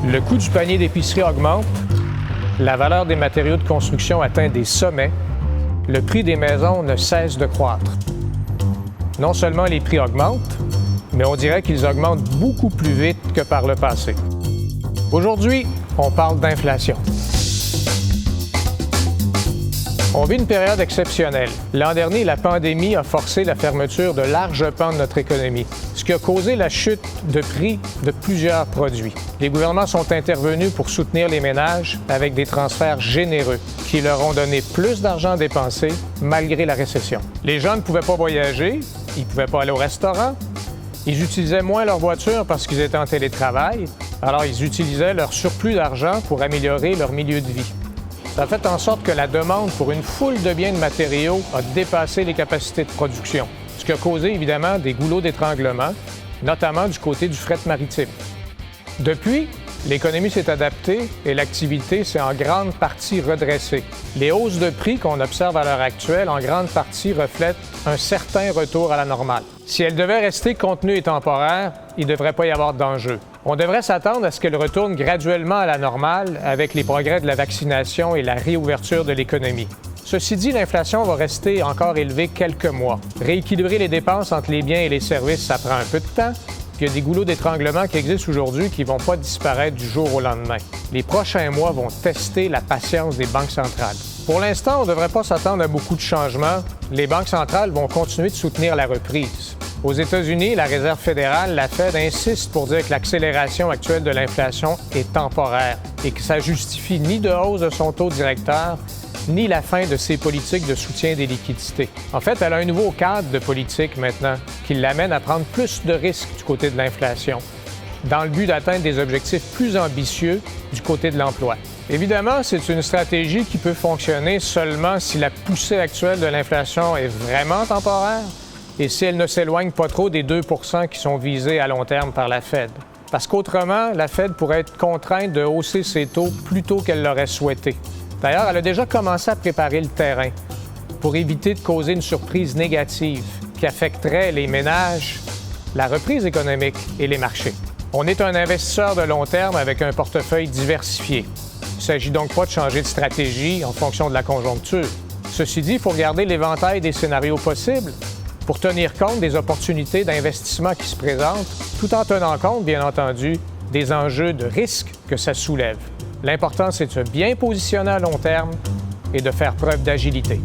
Le coût du panier d'épicerie augmente, la valeur des matériaux de construction atteint des sommets, le prix des maisons ne cesse de croître. Non seulement les prix augmentent, mais on dirait qu'ils augmentent beaucoup plus vite que par le passé. Aujourd'hui, on parle d'inflation. On vit une période exceptionnelle. L'an dernier, la pandémie a forcé la fermeture de larges pans de notre économie, ce qui a causé la chute de prix de plusieurs produits. Les gouvernements sont intervenus pour soutenir les ménages avec des transferts généreux qui leur ont donné plus d'argent dépensé malgré la récession. Les gens ne pouvaient pas voyager, ils ne pouvaient pas aller au restaurant, ils utilisaient moins leur voiture parce qu'ils étaient en télétravail, alors ils utilisaient leur surplus d'argent pour améliorer leur milieu de vie. Ça a fait en sorte que la demande pour une foule de biens de matériaux a dépassé les capacités de production, ce qui a causé évidemment des goulots d'étranglement, notamment du côté du fret maritime. Depuis, l'économie s'est adaptée et l'activité s'est en grande partie redressée. Les hausses de prix qu'on observe à l'heure actuelle, en grande partie, reflètent un certain retour à la normale. Si elles devaient rester contenues et temporaires, il ne devrait pas y avoir d'enjeu. On devrait s'attendre à ce qu'elle retourne graduellement à la normale avec les progrès de la vaccination et la réouverture de l'économie. Ceci dit, l'inflation va rester encore élevée quelques mois. Rééquilibrer les dépenses entre les biens et les services, ça prend un peu de temps. Puis il y a des goulots d'étranglement qui existent aujourd'hui qui ne vont pas disparaître du jour au lendemain. Les prochains mois vont tester la patience des banques centrales. Pour l'instant, on ne devrait pas s'attendre à beaucoup de changements. Les banques centrales vont continuer de soutenir la reprise. Aux États-Unis, la Réserve fédérale, la Fed, insiste pour dire que l'accélération actuelle de l'inflation est temporaire et que ça justifie ni de hausse de son taux directeur, ni la fin de ses politiques de soutien des liquidités. En fait, elle a un nouveau cadre de politique maintenant qui l'amène à prendre plus de risques du côté de l'inflation, dans le but d'atteindre des objectifs plus ambitieux du côté de l'emploi. Évidemment, c'est une stratégie qui peut fonctionner seulement si la poussée actuelle de l'inflation est vraiment temporaire et si elle ne s'éloigne pas trop des 2 % qui sont visés à long terme par la Fed. Parce qu'autrement, la Fed pourrait être contrainte de hausser ses taux plus tôt qu'elle l'aurait souhaité. D'ailleurs, elle a déjà commencé à préparer le terrain pour éviter de causer une surprise négative qui affecterait les ménages, la reprise économique et les marchés. On est un investisseur de long terme avec un portefeuille diversifié. Il ne s'agit donc pas de changer de stratégie en fonction de la conjoncture. Ceci dit, il faut regarder l'éventail des scénarios possibles pour tenir compte des opportunités d'investissement qui se présentent, tout en tenant compte, bien entendu, des enjeux de risque que ça soulève. L'important, c'est de se bien positionner à long terme et de faire preuve d'agilité.